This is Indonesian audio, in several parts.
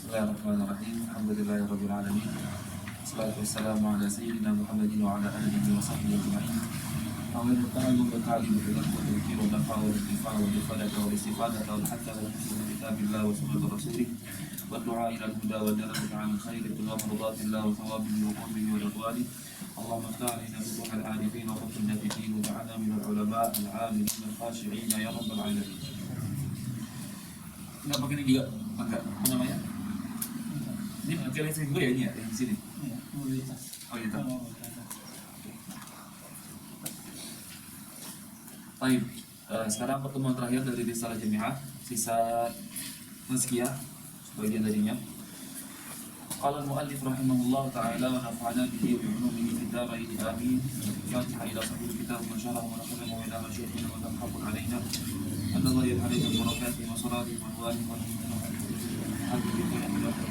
Bismillahirrahmanirrahim. Alhamdulillahirabbil alamin. Wassalatu wassalamu ala sayyidina Muhammadin wa ala alihi wa sahbihi ajma'in. Amin. Ta'alum wa ta'lim wa tadhkir wa nafa wa istifaa wa ifadata wa istifadata wa hatta wa nusul kitabillah wa sunnati rasulih wa du'a ila al-huda wa dalal ta'ala khairin wa mardatillah wa thawabihi wa qurbihi wa ridwani. Allahumma ta'alina bi ruhil arifin wa qutna fi din wa ta'ala min al-ulama al-amilin al-khashi'in ya rabbal alamin. Enggak pakai ini juga, enggak, apa namanya? Ini material gue ya ini ya, di sini. Iya, mobilitas. Oh gitu. Oh, Baik, sekarang pertemuan terakhir dari Risalah Jami'ah, sisa tazkiyah sebagian darinya. Qala al-mu'allif rahimahullah ta'ala wa nafa'ana bihi wa ulumihi fid dharain amin. Fatiha ila sahibul kitab wa syarah wa nafa'ana ila masyayikhina wa tarhabu alaina. Allah yahdihi wa barakatuhu wa salatu wa alihi wa sahbihi. Bismillahirrahmanirrahim.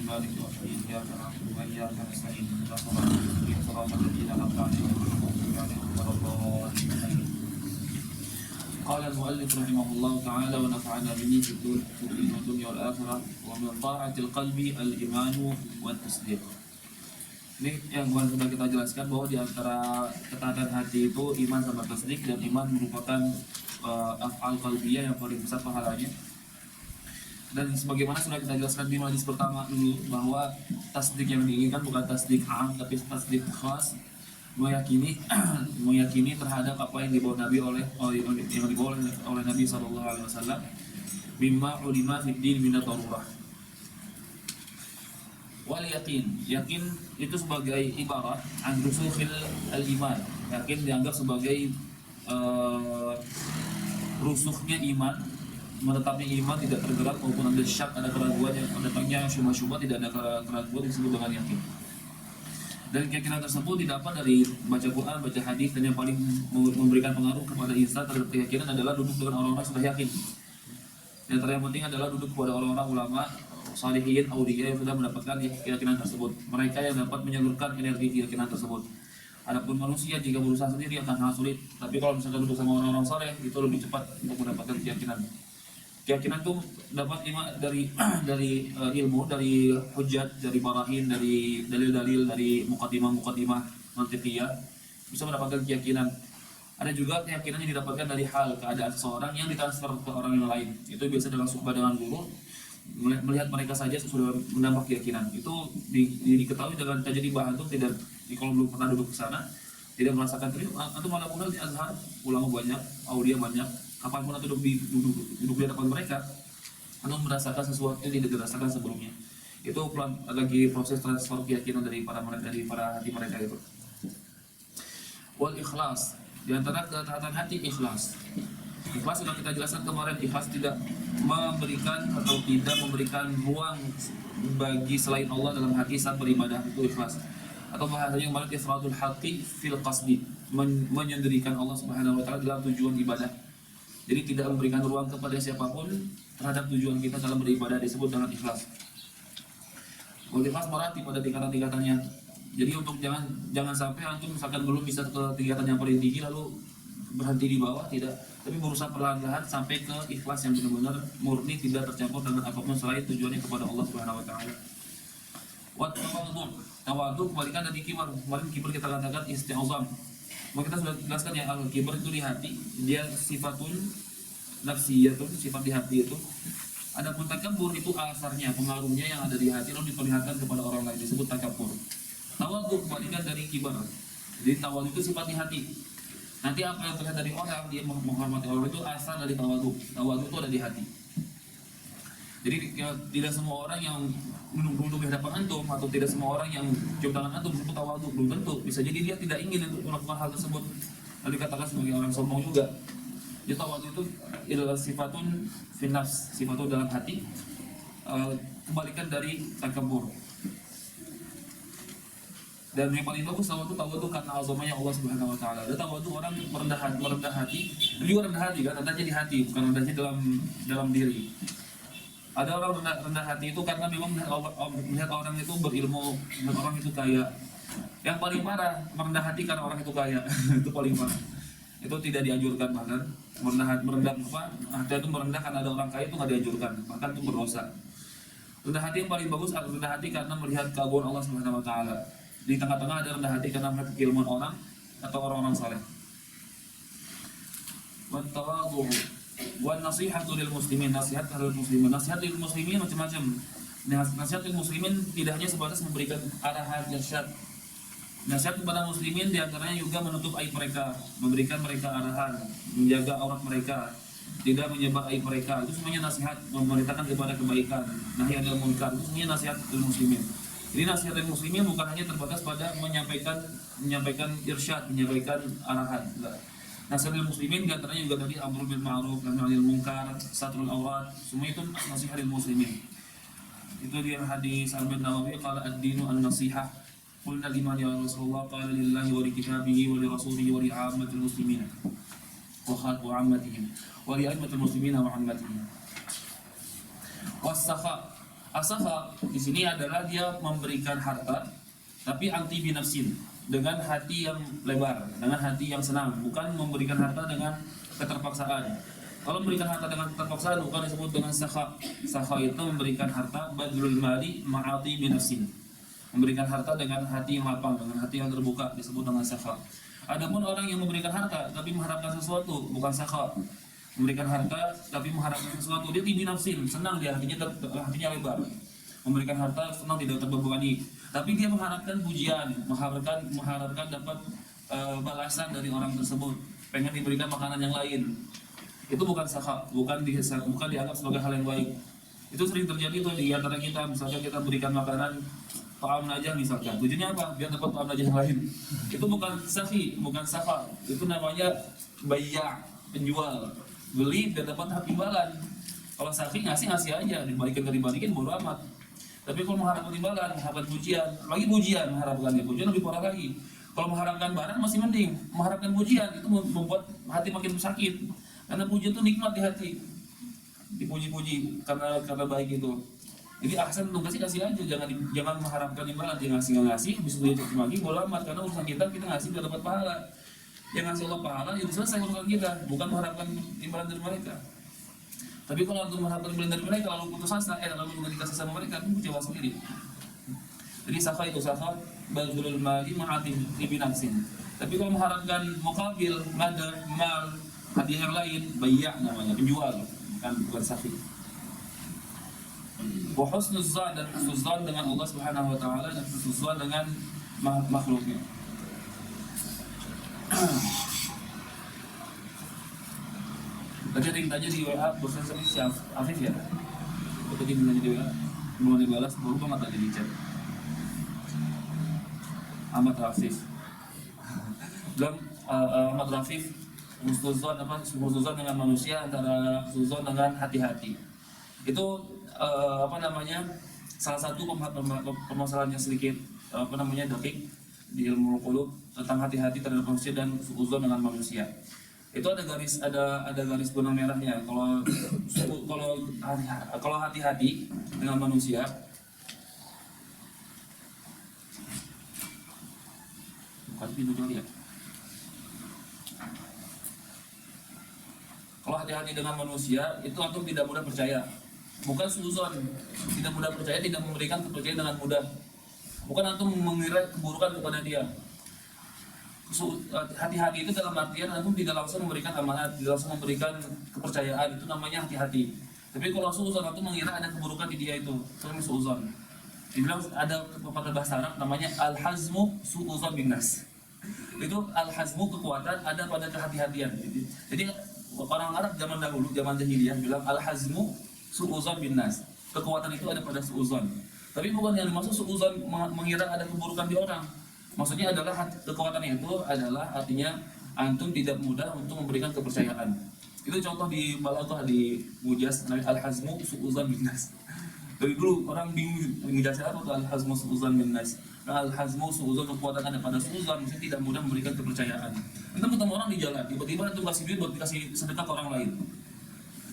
Maliki yaumiddin. Iyyaka na'budu wa iyyaka nasta'in. Ihdinas siratal ladzina an'amta 'alaihim ghairil maghdubi 'alaihim. Qala al-mu'allif rahimahullah ta'ala wa nafa'ana bihi fid dunya wal akhirah wa min ta'atil qalbi al-imanu wat tasdiq. Ini yang sudah kita jelaskan bahwa di antara ketaatan hati itu iman sama tasdik, dan iman merupakan af'al qalbiyah yang paling besar pahalanya. Dan sebagaimana sudah kita jelaskan di majlis pertama dulu, bahwa tasdik yang diinginkan bukan tasdik am tapi tasdik khas, meyakini terhadap apa yang dibawa Nabi oleh Nabi sallallahu alaihi wasallam, mimma ulima fid din min ad-darurah. Wal yakin itu sebagai ibarat an rusukhil al-iman. Yakin dianggap sebagai rusuhnya iman, menetapnya iman, tidak tergerak maupun ada syak, ada keraguan, yang datangnya syubhat-syubhat, tidak ada keraguan, disebut dengan yakin. Dan keyakinan tersebut didapat dari baca Quran, baca hadis, dan yang paling memberikan pengaruh kepada insan terhadap keyakinan adalah duduk dengan orang-orang sudah yakin. Yang teryang penting adalah duduk kepada orang-orang ulama, salihin, auliya yang sudah mendapatkan keyakinan tersebut. Mereka yang dapat menyalurkan energi keyakinan tersebut. Adapun manusia jika berusaha sendiri akan sangat sulit. Tapi kalau misalkan duduk sama orang-orang saleh, itu lebih cepat untuk mendapatkan keyakinan. Keyakinan itu dapat dari ilmu, dari hujjat, dari barahin, dari dalil-dalil, dari muqaddimah mantiqiyah, bisa mendapatkan keyakinan. Ada juga keyakinan yang didapatkan dari hal, keadaan seseorang yang ditransfer ke orang yang lain. Itu biasa dalam suhbah dengan guru, melihat mereka saja sudah menambah keyakinan. Itu diketahui dengan tajribah antum, tidak, kalau belum pernah duduk ke sana, tidak merasakan terus. Antum malah mulai di Azhar, ulama banyak, aulia banyak, kapanpun antum duduk di hadapan mereka, antum merasakan sesuatu yang tidak dirasakan sebelumnya. Itu lagi proses transfer keyakinan dari para hati mereka itu. Wal ikhlas, di antara ketaatan hati ikhlas. Ikhlas sudah kita jelaskan kemarin, ikhlas tidak memberikan atau tidak memberikan ruang bagi selain Allah dalam hati saat beribadah, itu ikhlas. Atau bahasanya kemarin ifradul haqqi fil qasdi, menyendirikan Allah Subhanahu wa taala dalam tujuan ibadah. Jadi tidak memberikan ruang kepada siapapun terhadap tujuan kita dalam beribadah, disebut dengan ikhlas. Ikhlas meratib pada tingkatan-tingkatannya. Jadi untuk jangan sampai antum misalkan belum bisa ke tingkatan yang paling tinggi lalu berhenti di bawah, tidak, tapi berusaha perlahan-lahan sampai ke ikhlas yang benar-benar murni, tidak tercampur dengan apapun selain tujuannya kepada Allah Subhanahu wa taala. Wa tawadhu kebalikan dari kibar. Kemarin kibar kita katakan isti'azam. Maka kita sudah jelaskan ya, al-kibar itu di hati, dia sifatun nafsiyatun, sifat di hati itu. Adapun takabur itu asarnya, pengaruhnya yang ada di hati lalu diperlihatkan kepada orang lain, disebut takabur. Tawadhu kebalikan dari kibar. Jadi tawadhu itu sifat di hati. Nanti apa yang terlihat dari orang, dia menghormati orang, itu asal dari tawadhu. Tawadhu itu ada di hati. Jadi tidak semua orang yang duduk di hadapan antum, atau tidak semua orang yang cium tangan antum disebut tawadhu, belum tentu. Bisa jadi dia tidak ingin untuk melakukan hal tersebut, lalu dikatakan sebagai orang sombong juga. Jadi tawadhu itu adalah sifatun fin nafs, sifatun dalam hati, kebalikan dari takabur. Dan yang paling bagus tawadhu karena azamanya Allah Subhanahu wa taala. Ada tawadhu orang merendah hati, juga rendah hati kan, rendahnya di hati, bukan rendahnya dalam diri. Ada orang rendah hati itu karena memang melihat orang itu berilmu, melihat orang itu kaya. Yang paling parah merendah hati karena orang itu kaya. Itu paling parah. itu tidak dianjurkan, bahkan merendah apa, hati itu merendah karena ada orang kaya itu nggak dianjurkan, bahkan itu berdosa. Rendah hati yang paling bagus adalah rendah hati karena melihat keagungan Allah Subhanahu wa taala. Di tengah-tengah ada rendah hati karena melihat keilmuan orang atau orang-orang saleh. Wa tawadhu wa nasihatu lil muslimin, nasihat terhadap muslimin. Nasihat lil muslimin macam-macam. Nasihat lil muslimin tidak hanya sebatas memberikan arahan irsyad. Nasihat kepada muslimin diantaranya juga menutup aib mereka, memberikan mereka arahan, menjaga aurat mereka, tidak menyebar aib mereka. Itu semuanya nasihat, memerintahkan kepada kebaikan, nahi anil munkar. Itu semuanya nasihat lil muslimin. Jadi nasihat lil muslimin bukan hanya terbatas pada menyampaikan irsyad, menyampaikan arahan. Nasihat lil muslimin diantaranya juga tadi amrul bil ma'ruf, nahi anil munkar, satrul aurat. Semua itu nasihat lil muslimin. Itu dia hadis Al-Nawawi qala ad-dinu an-nasihah. Qulna liman ya Rasulullah, qala lillahi wa li kitabihi wa li rasulihi wa li 'ammatil muslimin wa 'ammatihim wa li a'immatil muslimin wa 'ammatihim. Was-sakha. As-sakha di sini adalah dia memberikan harta tapi anti binafsin, dengan hati yang lebar, dengan hati yang senang, bukan memberikan harta dengan keterpaksaan. Kalau memberikan harta dengan keterpaksaan bukan disebut dengan sakha. Sakha itu memberikan harta badlul mali ma'ati binafsin, memberikan harta dengan hati yang lapang, dengan hati yang terbuka, disebut dengan sakha. Adapun orang yang memberikan harta tapi mengharapkan sesuatu, bukan sakha. Memberikan harta tapi mengharapkan sesuatu, dia tibi nafsin, senang dia, hatinya lebar. Memberikan harta senang, tidak terbebani, tapi dia mengharapkan pujian, mengharapkan dapat balasan dari orang tersebut, pengen diberikan makanan yang lain. Itu bukan sakha, bukan dianggap sebagai hal yang baik. Itu sering terjadi tuh di antara kita, misalnya kita berikan makanan ta'am najah misalkan, tujuannya apa? Biar dapat ta'am najah yang lain. Itu bukan sakhi, bukan sakha. Itu namanya bayya, penjual, beli dan dapat hak imbalan. Kalau sakhi ngasih aja, dibalikin bodo amat. Tapi kalau mengharapkan imbalan, mengharapkan pujian, lagi pujian mengharapkannya, pujian lebih parah lagi. Kalau mengharapkan barang masih mending, mengharapkan pujian itu membuat hati makin sakit. Karena pujian itu nikmat di hati, dipuji-puji karena baik itu. Jadi ahsan untuk kasih aja, jangan mengharapkan imbalan. Dia ngasih, bisa dia cuci lagi, bodo amat. Karena urusan kita ngasih biar dapat pahala. Yang ngasih Allah pahala, itu selesai urusan kita, bukan mengharapkan imbalan dari mereka. Tapi kalau untuk mengharapkan imbalan dari mereka, lalu putus asa, lalu nggak dikasih sama mereka, itu kecewa sendiri. Jadi sakha itu sakha badlul mali ma'ati binafsin. Tapi kalau mengharapkan muqabil, madar, mal, hadiah yang lain, bayya namanya, penjual, bukan sakhi. Wa husnul zan, dan husnul zan dengan Allah Subhanahu wa taala, dan husnul zan dengan makhluknya. Tadi ada yang tanya di WA, bosan sama si Afif ya? Tadi nanya di WA, belum dibalas, baru banget tadi di chat. Ahmad Rafif bilang, Ahmad Rafif husnuzon dengan manusia antara husnuzon dengan hati-hati. Itu salah satu permasalahan yang sedikit dakik di ilmu qulub tentang hati-hati terhadap manusia dan husnuzon dengan manusia. Itu ada garis benang merahnya. Kalau hati-hati dengan manusia, pintu dulu ya. Kalau hati-hati dengan manusia, itu antum tidak mudah percaya. Bukan suzon, tidak mudah percaya, tidak memberikan kepercayaan dengan mudah. Bukan antum mengira keburukan kepada dia. Hati-hati itu dalam artian antum tidak langsung memberikan amanat, tidak langsung memberikan kepercayaan, itu namanya hati-hati. Tapi kalau suzon, antum mengira ada keburukan di dia itu namanya suzon. Dibilang ada pepatah bahasa Arab namanya al-hazmu su'uzon bin nas. Itu al-hazmu kekuatan ada pada kehati-hatian. Jadi orang Arab zaman dahulu, zaman jahiliyah bilang al-hazmu su'uzon bin nas. Kekuatan itu ada pada su'uzon. Tapi bukan yang dimaksud su'uzon mengira ada keburukan di orang. Maksudnya adalah kekuatan itu adalah artinya antum tidak mudah untuk memberikan kepercayaan. Itu contoh di balaghah di Mujaz, al-hazmu su'uzon bin nas. Dari dulu orang bingung menjelaskan apa itu al-hazmu su'uzon bin nas. Al-hazmu su'uzon, kekuatan ada pada su'uzon, maksudnya tidak mudah memberikan kepercayaan. Kita ketemu orang di jalan, tiba-tiba itu kasih duit buat dikasih sedekah ke orang lain.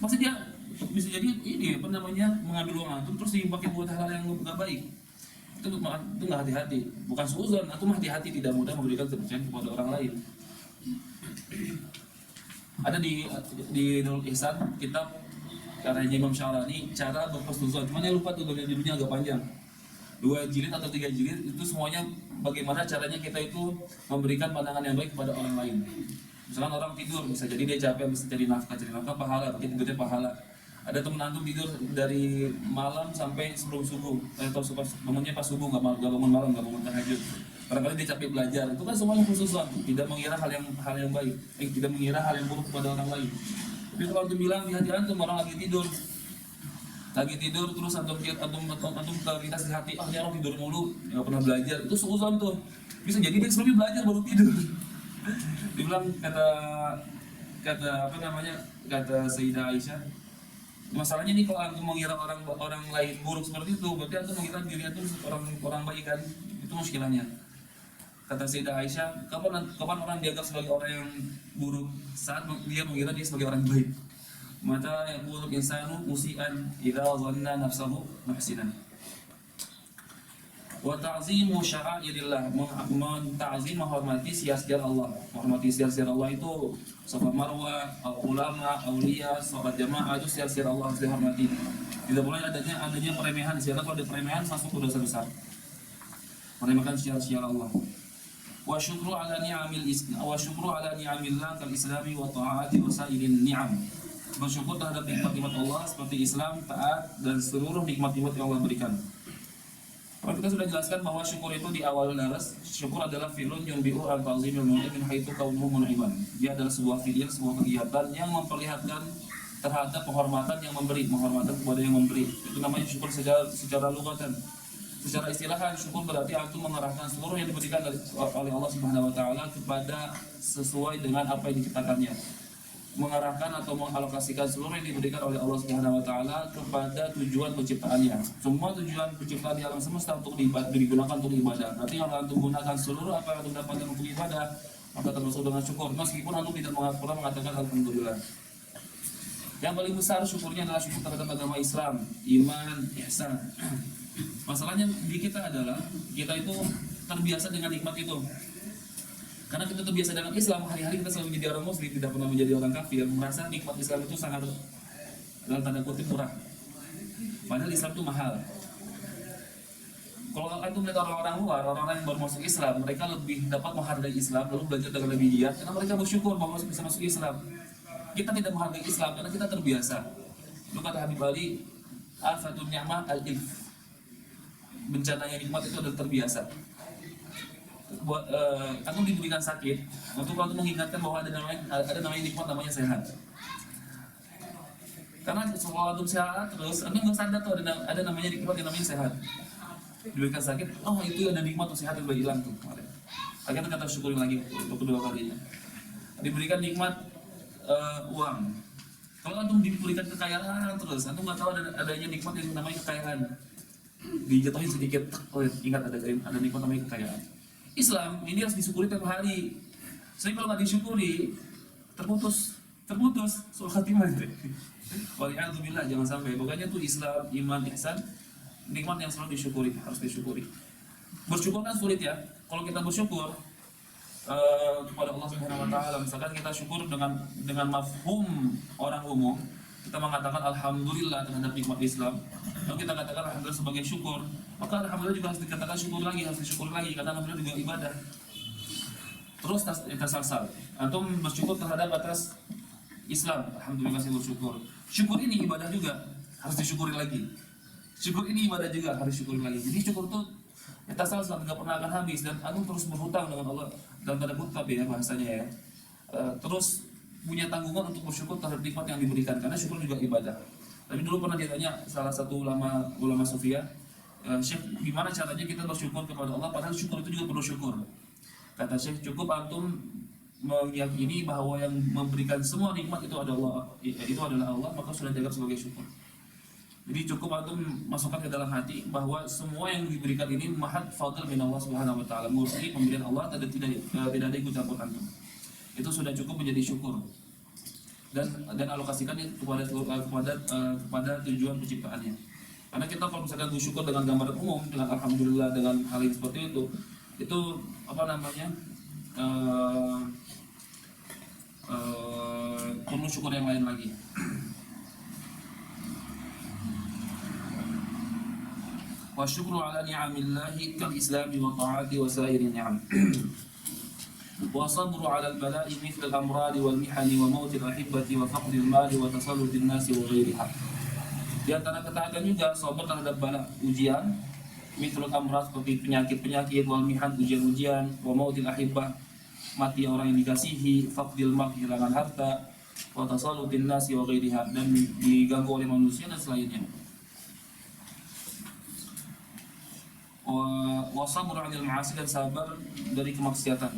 Maksudnya dia bisa jadi ini mengambil uang antum terus dipakai buat hal yang nggak baik. Itu nggak hati-hati, bukan su'uzon, antum hati-hati tidak mudah memberikan kepercayaan kepada orang lain. Ada di Nurul Ihsan kitab karya Imam Syarani cara berhusnuzon. Cuman yang lupa tuh judulnya agak panjang. 2 jilid atau 3 jilid itu semuanya bagaimana caranya kita itu memberikan pandangan yang baik kepada orang lain. Misalkan orang tidur, bisa jadi dia capek, bisa cari nafkah pahala, tapi tidurnya pahala. Ada temen antum tidur dari malam sampai sebelum subuh, atau bangunnya pas subuh, nggak bangun malam, nggak bangun tahajud. Barangkali dia capek belajar, itu kan semuanya khususan, tidak mengira hal yang baik, tidak mengira hal yang buruk kepada orang lain. Tapi kalau antum bilang di hati antum orang lagi tidur terus antum terlintas di hati, ini orang tidur mulu, nggak pernah belajar, itu suuzon tuh. Bisa jadi dia sebelumnya belajar baru tidur. Dibilang kata Sayyidah Aisyah, masalahnya nih kalau antum mengira orang lain buruk seperti itu, berarti antum mengira diri antum orang baik kan, itu muskilahnya. Kata Sayyidah Aisyah, kapan orang dianggap sebagai orang yang buruk? Saat dia mengira dia sebagai orang baik. Mata yaqulu insanu musian idza dhanna nafsahu muhsinan. Wa ta'zimu sya'airillah, menta'zim menghormati siar-siar Allah. Menghormati siar-siar Allah itu salat marwah, ulama, aulia, salat jamaah, itu siar-siar Allah harus dihormati. Tidak boleh adanya peremehan. Siapa kalau ada peremehan masuk ke dosa besar. Meremehkan siar-siar Allah. Wa syukru ala ni'amillah kal islami wa ta'ati wa sa'irin ni'am. Bersyukur terhadap nikmat-nikmat Allah seperti Islam, taat, dan seluruh nikmat-nikmat yang Allah berikan. Kalau kita sudah jelaskan bahwa syukur itu di awal daras, syukur adalah fi'lun yunbi'u an ta'zimil mun'im min haitsu kaunuhu mun'iman. Dia adalah sebuah fi'il, sebuah kegiatan yang memperlihatkan terhadap penghormatan yang memberi, menghormatan kepada yang memberi. Itu namanya syukur secara lugatan. Secara istilahan, syukur berarti antum mengerahkan seluruh yang diberikan oleh Allah Subhanahu wa taala kepada sesuai dengan apa yang diciptakannya. Mengarahkan atau mengalokasikan seluruh yang diberikan oleh Allah Subhanahu wa taala kepada tujuan penciptaannya. Semua tujuan penciptaan di alam semesta untuk digunakan untuk ibadah. Berarti kalau antum gunakan seluruh apa yang antum dapatkan untuk ibadah, maka termasuk dengan syukur. Meskipun antum tidak pernah mengatakan alhamdulillah. Yang paling besar syukurnya adalah syukur terhadap agama Islam, iman, ihsan. Masalahnya di kita adalah kita itu terbiasa dengan nikmat itu. Karena kita terbiasa dengan Islam, hari-hari kita selalu menjadi orang muslim, tidak pernah menjadi orang kafir, merasa nikmat Islam itu sangat dalam tanda kutip murah. Padahal Islam itu mahal. Kalau antum melihat orang-orang luar, orang-orang yang baru masuk Islam, mereka lebih dapat menghargai Islam, lalu belajar dengan lebih giat, karena mereka bersyukur bahwa bisa masuk Islam. Kita tidak menghargai Islam karena kita terbiasa. Itu kata Habib Ali, afatun ni'mah al-ilf. Bencananya nikmat itu adalah terbiasa. Antum diberikan sakit, untuk antum mengingatkan bahwa ada namanya nikmat, namanya sehat. Karena kalau antum sehat terus, antum nggak sadar tuh ada namanya nikmat yang namanya sehat. Diberikan sakit, oh itu ada nikmat tuh, sehat itu udah hilang tuh. Akhirnya kita syukurin lagi untuk kedua kalinya. Diberikan nikmat uang. Kalau antum diberikan kekayaan terus, antum nggak tahu adanya nikmat yang namanya kekayaan. Dijatuhin sedikit, oh ingat ada nikmat namanya kekayaan. Islam ini harus disyukuri tiap hari. Jadi kalau nggak disyukuri, terputus soal khatimah itu. Waliyahzubillah, jangan sampai. Pokoknya tuh Islam, iman, ihsan, nikmat yang selalu disyukuri, harus disyukuri. Bersyukur kan sulit ya. Kalau kita bersyukur kepada Allah Subhanahu wa taala, misalkan kita syukur dengan mafhum orang umum, kita mengatakan alhamdulillah terhadap nikmat Islam, lalu kita katakan alhamdulillah sebagai syukur, maka alhamdulillah juga harus dikatakan syukur lagi, harus disyukur lagi, karena alhamdulillah juga ibadah. Terus tasalsal, antum bersyukur terhadap atas Islam, alhamdulillah saya bersyukur. Syukur ini ibadah juga, harus disyukuri lagi. Syukur ini ibadah juga, harus disyukuri lagi. Jadi syukur itu tasalsal, tidak pernah akan habis, dan antum terus berhutang dengan Allah dalam tanda kutip ya bahasanya ya. Terus punya tanggungan untuk bersyukur terhadap nikmat yang diberikan, karena syukur juga ibadah. Tapi dulu pernah ditanya salah satu ulama sufia, Syekh, gimana caranya kita bersyukur kepada Allah padahal syukur itu juga perlu syukur. Kata Syekh, cukup antum meyakini bahwa yang memberikan semua nikmat itu adalah Allah, maka sudah dianggap sebagai syukur. Jadi cukup antum masukkan ke dalam hati bahwa semua yang diberikan ini mahat fadl min Allah Subhanahu wa taala, murni pemberian Allah, tidak ada ikut campur antum. Itu sudah cukup menjadi syukur. Dan alokasikan kepada tujuan penciptaannya. Karena kita kalau misalkan bersyukur dengan gambaran umum, dengan alhamdulillah, dengan hal yang seperti itu apa namanya, perlu syukur yang lain lagi. Wa syukru ala ni'amillahi kal islami wa ta'ati wa sairi ni'am. Wa sabru ala al-bala'i mithla al-amradi wal mihani wa mautil ahibbati wa faqdil mali wa tasalludin nasi wa ghairiha. Di antara ketaatan juga sabar terhadap bala, ujian, mithlul amrad seperti penyakit-penyakit, wal mihan, ujian-ujian, wa mautil ahibbah, mati orang yang dikasihi, faqdil mal, kehilangan harta, wa tasalludin nasi wa ghairiha, dan diganggu oleh manusia dan selainnya. Wa sabru 'anil ma'asi, dan sabar dari kemaksiatan.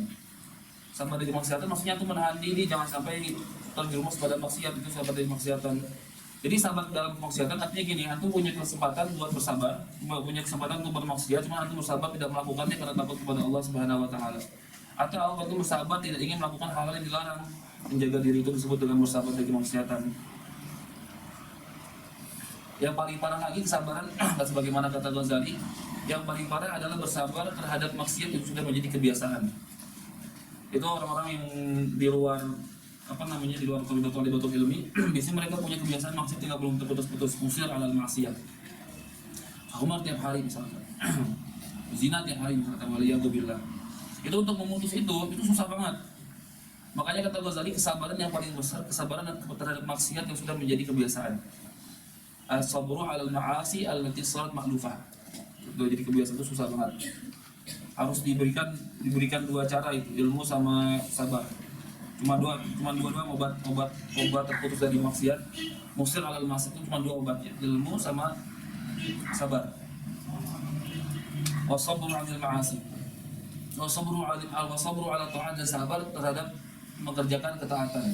Sabar dari kemaksiatan maksudnya itu menahan diri jangan sampai terjerumus pada maksiat, itu sabar dari kemaksiatan. Jadi sabar dalam kemaksiatan artinya gini, antum punya kesempatan buat bersabar, punya kesempatan untuk bermaksiat, cuma antum bersabar tidak melakukannya karena takut kepada Allah Subhanahu wa taala. Atau antum bersabar tidak ingin melakukan hal yang dilarang, menjaga diri itu disebut dengan bersabar dari kemaksiatan. Yang paling parah lagi kesabaran, sebagaimana kata Ghazali, yang paling parah adalah bersabar terhadap maksiat yang sudah menjadi kebiasaan. Itu orang-orang yang di luar di luar talibatul ilmi, biasanya mereka punya kebiasaan maksiat tinggal belum terputus-putus, musir alal maksiat. Umar tiap hari misalnya, zina tiap hari misalnya, waliyadzubillah. Itu untuk memutus itu susah banget. Makanya kata Ghazali, kesabaran yang paling besar, kesabaran terhadap maksiat yang sudah menjadi kebiasaan. As-sabru alal ma'asi allati sarat ma'lufah. Itu jadi kebiasaan itu susah banget. Harus diberikan dua cara itu, ilmu sama sabar. Cuma dua obat terputus dari maksiat. Musir alal maksiat itu cuma dua obatnya, ilmu sama sabar. Wasabru 'anil ma'asi. Wasabru 'ala ta'at, dan sabar terhadap mengerjakan ketaatan.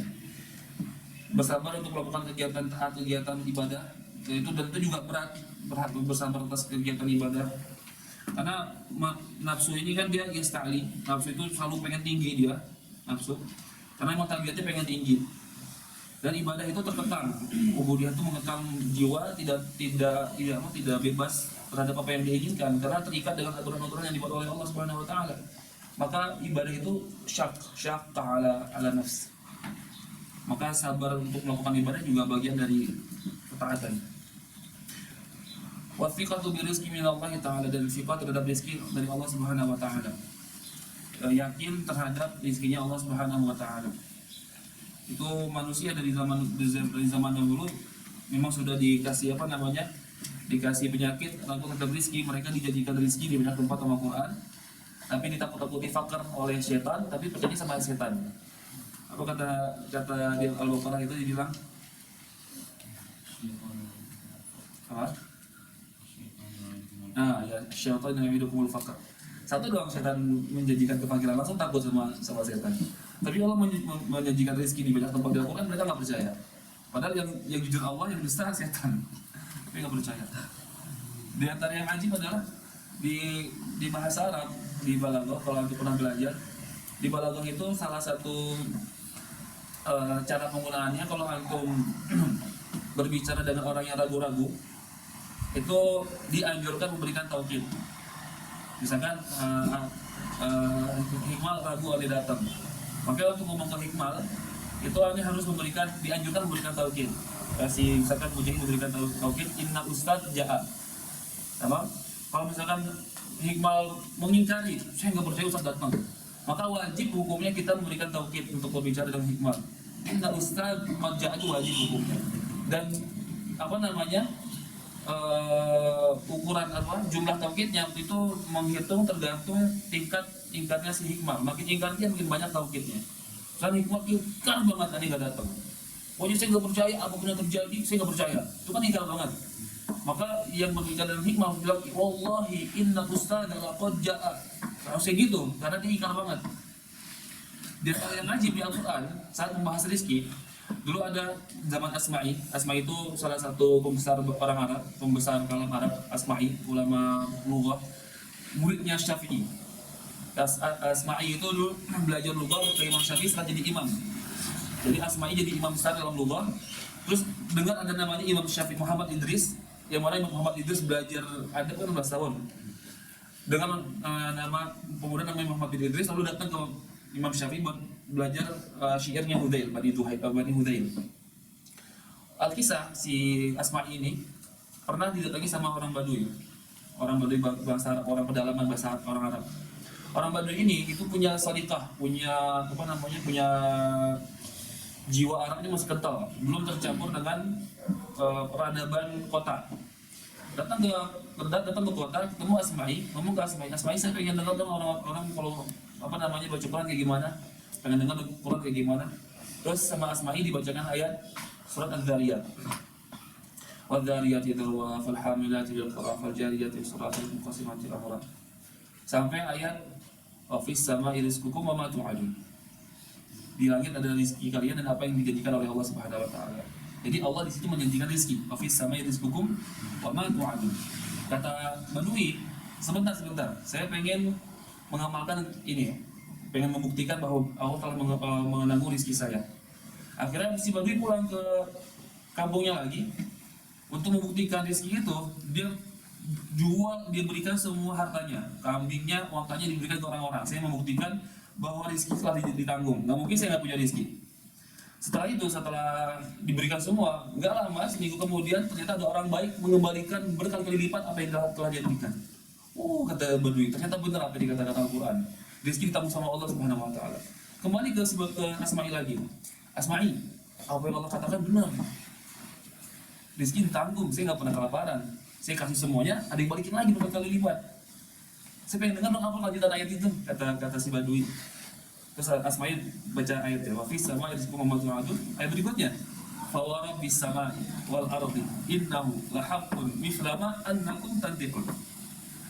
Bersabar untuk melakukan kegiatan taat, kegiatan ibadah. Itu juga berat bersabar atas kegiatan ibadah. Karena nafsu ini kan dia yasta'li, nafsu itu selalu pengen tinggi dia, nafsu. Karena emang targetnya pengen tinggi. Dan ibadah itu terkekang. Ubudiyah itu mengekang jiwa, tidak bebas terhadap apa yang diinginkan karena terikat dengan aturan-aturan yang dibuat oleh Allah Subhanahu wa taala. Maka ibadah itu syaqqa ala nafs. Maka sabar untuk melakukan ibadah juga bagian dari ketaatan. Wathiqatu birizqi minallahi ta'ala, dan sifat terhadap rezeki dari Allah Subhanahu wa taala. Yakin terhadap rezekinya Allah Subhanahu wa taala. Itu manusia dari zaman dahulu memang sudah dikasih dikasih penyakit lalu terhadap rezeki, mereka dijadikan rezeki di banyak tempat sama Quran. Tapi ditakut-takuti fakir oleh setan, tapi percaya sama setan. Apa kata di Al-Baqarah itu dibilang apa? Nah, ya, syaitan yang ya'idukumul faqr. Satu doang setan menjanjikan kefakiran, langsung takut sama setan. Tapi Allah menjanjikan rezeki di banyak tempat di Al-Quran, mereka nggak percaya. Padahal yang jujur Allah, yang dusta setan. Tapi nggak percaya. Di antara yang ajib adalah di bahasa Arab, di Balaghah, kalau antum pernah belajar, di Balaghah itu salah satu cara penggunaannya kalau antum berbicara dengan orang yang ragu-ragu, itu dianjurkan memberikan taukid. Misalkan Hikmal ragu ada datang, maka untuk ngomong ke Hikmal itu harus dianjurkan memberikan taukid. Misalkan Mujahid memberikan taukid, inna ustad ja'a. Apa? Kalau misalkan Hikmal mengingkari, saya nggak percaya ustad datang, maka wajib hukumnya kita memberikan taukid untuk berbicara dengan Hikmal. Inna ustad ja'a itu wajib hukumnya. Dan ukuran jumlah taukidnya itu menghitung tergantung tingkatnya si Hikmah. Makin ingkar dia makin banyak taukidnya. Kan Hikmah ingkar banget tadi nggak datang. Pokoknya saya nggak percaya apapun yang terjadi, saya nggak percaya. Itu kan ingkar banget. Maka yang berbicara dengan Hikmah bilang, wallahi inna ustadz laqad ja'a. Harusnya gitu, karena dia ingkar banget. Dia yang ngaji di Al-Quran saat membahas rezeki. Dulu ada zaman Asma'i itu salah satu pembesar orang Arab, pembesar kalam Arab, Asma'i, ulama lughah, muridnya Syafi'i. Asma'i itu dulu belajar lughah ke Imam Syafi'i setelah jadi imam. Jadi Asma'i jadi imam besar dalam lughah. Terus dengar ada namanya Imam Syafi'i Muhammad Idris, yang mana Imam Muhammad Idris belajar ada 16 tahun. Dengan nama pemuda namanya Muhammad Idris, lalu datang ke Imam Syafi'i belajar syairnya Hudzail, Bani Hudzail. Alkisah si Asma'i ini pernah didatangi sama orang Badui. Orang Badui bangsa orang pedalaman bahasa orang Arab. Orang Badui ini itu punya salikah, punya jiwa Arabnya masih kental, belum tercampur dengan peradaban kota. Datang ke kota, ketemu Asma'i, ngomong ke Asma'i, saya pengen dengar dong orang kalau baca Quran kayak gimana, pengen dengar Quran kayak gimana. Terus sama Asma'i dibacakan ayat surat Al-Dzariyat. Wadzariyati dzarwa fal hamilati wiqra fal jariyati yusra fal muqassimati amra. Sampai ayat wa fis sama'i rizqukum wa ma tu'adun. Di langit ada rezeki kalian dan apa yang dijanjikan oleh Allah Subhanahu wa taala. Jadi Allah di situ menjanjikan rezeki. Wa fis sama'i rizqukum wa ma tu'adun. Kata Badui, sebentar, saya pengen mengamalkan ini, pengen membuktikan bahwa Allah telah menanggung rezeki saya. Akhirnya si Badui pulang ke kampungnya lagi untuk membuktikan rezeki itu, dia berikan semua hartanya, kambingnya, uangnya diberikan ke orang-orang. Saya membuktikan bahwa rezeki telah ditanggung. Nggak mungkin saya nggak punya rezeki. Setelah diberikan semua, nggak lama, seminggu kemudian ternyata ada orang baik mengembalikan berkali-kali lipat apa yang telah dia berikan. Kata Badui, ternyata benar apa yang dikatakan Al-Quran. Rezeki ditanggung sama Allah Subhanahu wa taala. Kembali ke Asma'i lagi. Asma'i, apa yang Allah katakan benar. Rezeki ditanggung, saya nggak pernah kelaparan. Saya kasih semuanya, ada yang balikin lagi berkali lipat. Saya pengen dengar dong apa lanjutan ayat itu, kata si Badui. Terus Asma'i baca ayatnya, wa fis sama'i rizqukum wa ma tu'adun. Ayat berikutnya, fa wa rabbis sama'i wal ardi innahu lahaqqun mithla ma annakum tantiqun.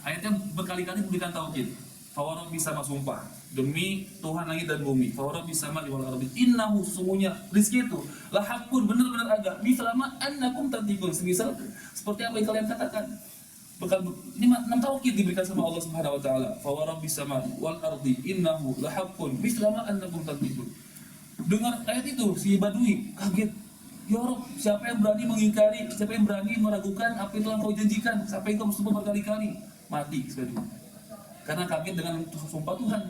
Ayatnya berkali-kali memberikan tauhid. Fa wa rabbis sama sumpah demi Tuhan langit dan bumi. Fa wa rabbis sama'i wal ardi innahu sesungguhnya rezeki itu lahaqqun benar-benar ada. Mithla ma annakum tantiqun. Semisal seperti apa yang kalian katakan. Ini 6 tauhid diberikan sama Allah Subhanahu wa taala. Fa wa rabbis sama'i wal ardi innahu lahaqqun mithla ma annakum tantiqun. Dengar ayat itu si Badui kaget. Ya Rabb, siapa yang berani mengingkari, siapa yang berani meragukan apa yang telah kau janjikan, siapa yang kau sumpah berkali-kali, mati sekali. Karena kaget dengan sumpah Tuhan.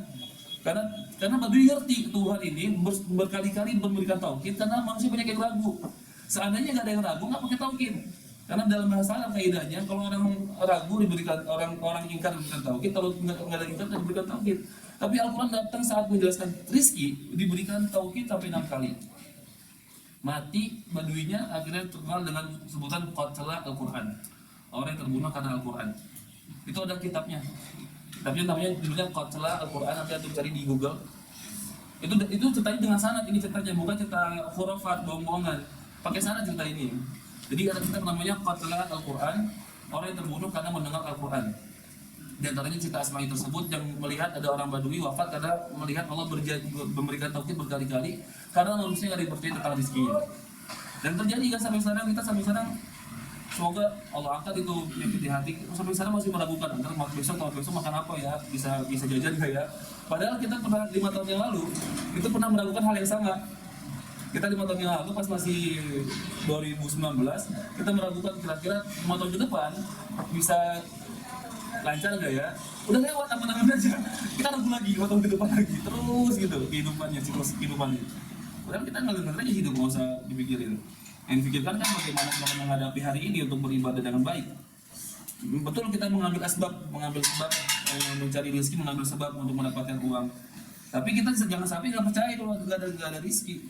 Karena Badui ngerti Tuhan ini berkali-kali memberikan tauhid karena manusia banyak yang ragu. Seandainya nggak ada yang ragu, nggak pakai tauhid. Karena dalam bahasa Arab kaidahnya kalau orang ragu diberikan orang ingkar diberikan tauhid, kalau nggak ada ingkar diberikan tauhid. Tapi Al-Quran datang saat menjelaskan rizki diberikan tauhid sampai 6 kali. Mati Baduinya akhirnya terkenal dengan sebutan qatala Al-Quran. Orang yang terbunuh karena Al-Quran. Itu ada kitabnya. Kitabnya namanya judulnya qatala Al-Quran, nanti antum cari di Google. Itu ceritanya dengan sanad, ini ceritanya bukan cerita khurafat, bohong-bohongan. Pakai sanad cerita ini. Jadi ada kitab namanya Qatala Al-Quran, orang yang terbunuh karena mendengar Al-Quran. Di antaranya cerita Asma'i tersebut yang melihat ada orang Badui wafat karena melihat Allah memberikan tauhid berkali-kali karena manusia nggak dipercaya tentang rezekinya. Dan terjadi kan sampai sekarang semoga Allah angkat itu penyakit di hati. Sampai sekarang masih meragukan antara besok makan apa ya, bisa jajan nggak ya. Padahal kita pernah 5 tahun yang lalu itu pernah meragukan hal yang sama. Kita 5 tahun yang lalu pas masih 2019 kita meragukan kira-kira 5 tahun ke depan bisa lancar gak ya? Udah lewat aman-aman aja. Kita ragu lagi 5 tahun ke depan lagi terus gitu kehidupannya, siklus kehidupannya. Padahal kita ngalir aja hidup, nggak usah dipikirin. Yang dipikirkan kan bagaimana kita menghadapi hari ini untuk beribadah dengan baik. Betul kita mengambil sebab mencari rezeki, mengambil sebab untuk mendapatkan uang. Tapi kita jangan sampai nggak percaya kalau nggak ada rezeki.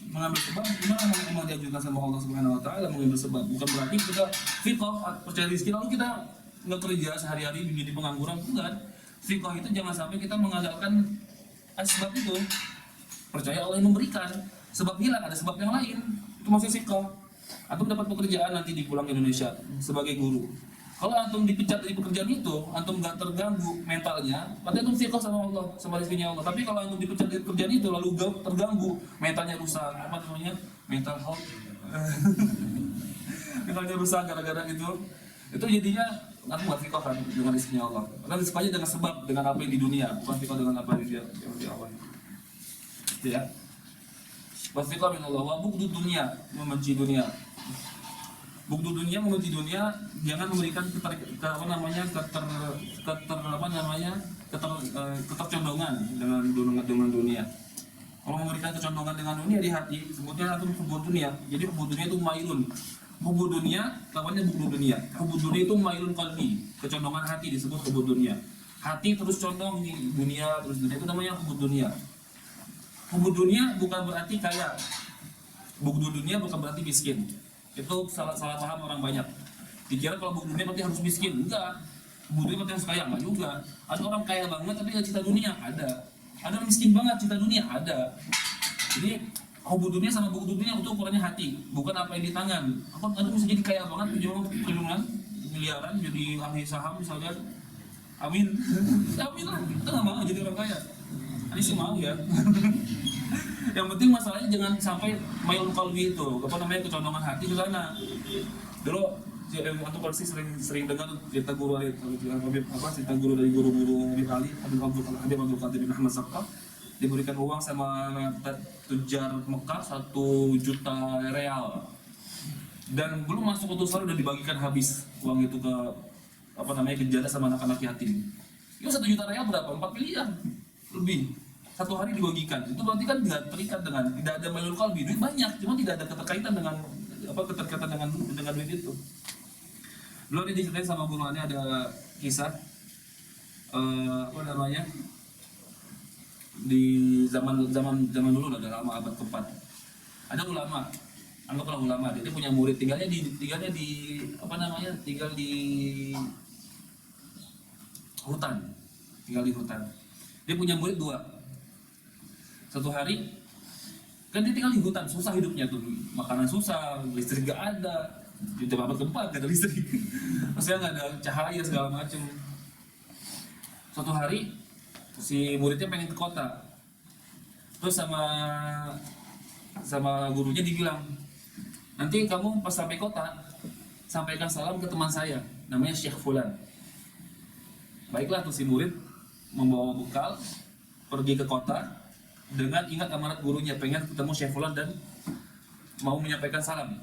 Mengambil sebab gimana memang diajukan sama Allah Subhanahu wa taala mengambil sebab. Bukan berarti kita fiqh percaya rezeki lalu kita nggak kerja sehari-hari menjadi pengangguran, bukan. Fiqh itu jangan sampai kita mengandalkan asbab itu. Percaya Allah yang memberikan, sebab hilang ada sebab yang lain. Itu masih fiqh. Antum dapat pekerjaan nanti di pulang Indonesia sebagai guru. Kalau antum dipecat dari pekerjaan itu, antum nggak terganggu mentalnya, berarti antum fiqh sama Allah, sama rezekinya Allah. Tapi kalau antum dipecat dari pekerjaan itu lalu terganggu, mentalnya rusak, mental health, mentalnya rusak gara-gara itu jadinya antum nggak fiqh kan dengan rezekinya Allah. Karena rezekinya dengan sebab, dengan apa yang di dunia, bukan fiqh dengan apa yang di Allah. Ya. Wasfiqah min Allah wa bughdu dunia, membenci dunia. Bughdu dunia, membenci dunia, jangan memberikan ketercondongan dengan dunia. Kalau memberikan kecondongan dengan dunia di hati, sebutnya antum hubud dunia. Jadi hubud dunia itu mailun. Hubud dunia lawannya bughd dunia. Hubud dunia itu mailun qalbi, kecondongan hati disebut hubud dunia. Hati terus condong di dunia, terus dunia itu namanya hubud dunia. Hubud dunia bukan berarti kaya. Bughd dunia bukan berarti miskin. Itu salah paham orang banyak. Dikira kalau bughd dunia berarti harus miskin. Enggak. Hubud dunia berarti harus kaya, enggak juga. Ada orang kaya banget tapi enggak cinta dunia, ada. Ada orang miskin banget cinta dunia, ada. Jadi hubud dunia sama bughd dunia itu ukurannya hati, bukan apa yang di tangan. Anda bisa jadi kaya banget, jual triliunan, miliaran, jadi ahli saham misalnya. Amin. Amin lah, kita nggak mau jadi orang kaya. Ini sih mau ya. Yang penting masalahnya jangan sampai mailun qalbi itu, apa namanya, kecondongan hati ke sana. Dulu atau pasti sering dengar cerita guru dari cerita guru dari guru-guru Habib Ali, Habib Abdul Qadir bin Ahmad Saqqaf, diberikan uang sama tujar Mekah 1 juta real, dan belum masuk utusan udah dibagikan habis uang itu ke apa namanya, ke janda sama anak-anak yatim. Itu 1 juta real berapa? 4 miliar lebih. Satu hari dibagikan. Itu berarti kan tidak terikat dengan, tidak ada mailun qalbi. Duit banyak, cuma tidak ada keterkaitan dengan dengan duit itu. Dulu dia diceritain sama guruannya, ada kisah apa namanya, di zaman dulu, udah lama, abad keempat. Ada ulama, anggaplah ulama, dia punya murid, tinggalnya di apa namanya, tinggal di hutan. Dia punya murid 2. Satu hari kan dia tinggal di hutan, susah hidupnya tuh, makanan susah, listrik gak ada, di abad keempat gak ada listrik, maksudnya gak ada cahaya segala macem. Suatu hari si muridnya pengen ke kota, terus sama gurunya dibilang, nanti kamu pas sampai kota sampaikan salam ke teman saya, namanya Syekh Fulan. Baiklah tuh si murid membawa bekal pergi ke kota dengan ingat amanat gurunya, pengen ketemu Syekh Fulan dan mau menyampaikan salam.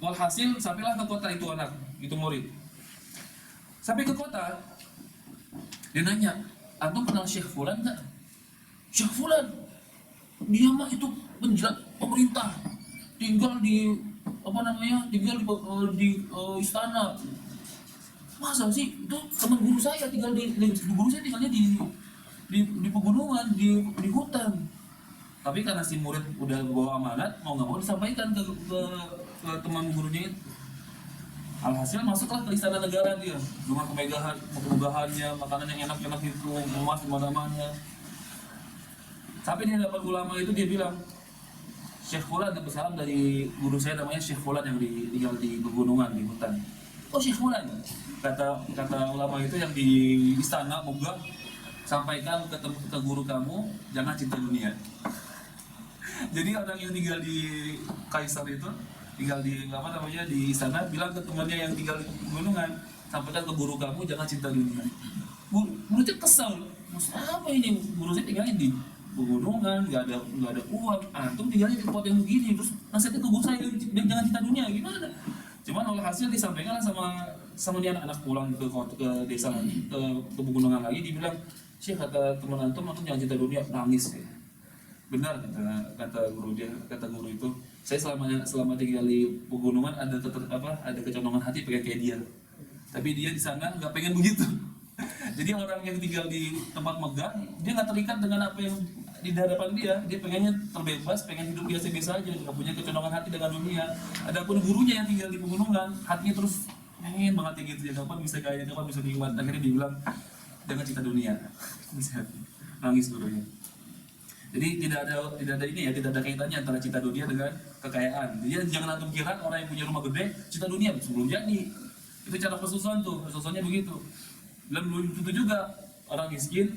Walhasil sampailah ke kota itu murid. Sampai ke kota, dia nanya, antum kenal Syekh Fulan nggak? Syekh Fulan, dia mah itu penjilat pemerintah, tinggal di apa namanya, tinggal di istana. Masa sih? Itu teman guru saya tinggal guru saya tinggalnya di pegunungan, di hutan. Tapi karena si murid udah bawa amanat, mau nggak mau disampaikan ke teman gurunya itu. Alhasil masuklah ke istana negara dia dengan kemegahannya, makanan yang enak-enak itu, emas di mana-mana. Sampai dia dapat ulama itu, dia bilang, Syekh Fulan dapat salam dari guru saya namanya Syekh Fulan yang tinggal di pegunungan, di hutan. Oh Syekh Fulan, kata ulama itu yang di istana, moga sampaikan ke guru kamu jangan cinta dunia. Jadi orang yang tinggal di Kaisar itu, tinggal di apa namanya, di istana, bilang ke temannya yang tinggal di pegunungan, sampaikan ke guru kamu jangan cinta dunia. Muridnya kesal, maksud apa ini, guru saya tinggalnya di pegunungan, nggak ada uang, antum tinggalnya di tempat yang begini, terus nasihatnya ke guru saya jangan cinta dunia, gimana? Cuman hasil disampaikan sama dia anak pulang ke desa lagi, ke pegunungan lagi, dibilang, Syekh, kata teman antum jangan cinta dunia, nangis ya. Benar kata guru itu, saya selama tinggal di pegunungan ada kecondongan hati pengen kayak dia, tapi dia di sana nggak pengen begitu. Jadi orang yang tinggal di tempat megah, dia nggak terikat dengan apa yang di hadapan dia pengennya terbebas, pengen hidup biasa-biasa aja, nggak punya kecondongan hati dengan dunia. Adapun gurunya yang tinggal di pegunungan, hatinya terus pengen banget gitu ya, kapan bisa kaya, kapan bisa nikmat. Akhirnya dia bilang jangan cinta dunia. Nangis gurunya. Jadi tidak ada kaitannya antara cinta dunia dengan kekayaan. Jadi jangan antum kira orang yang punya rumah gede cinta dunia, sebelum jadi. Itu cara pesusuan tuh, pesusuannya begitu. Belum tentu juga orang miskin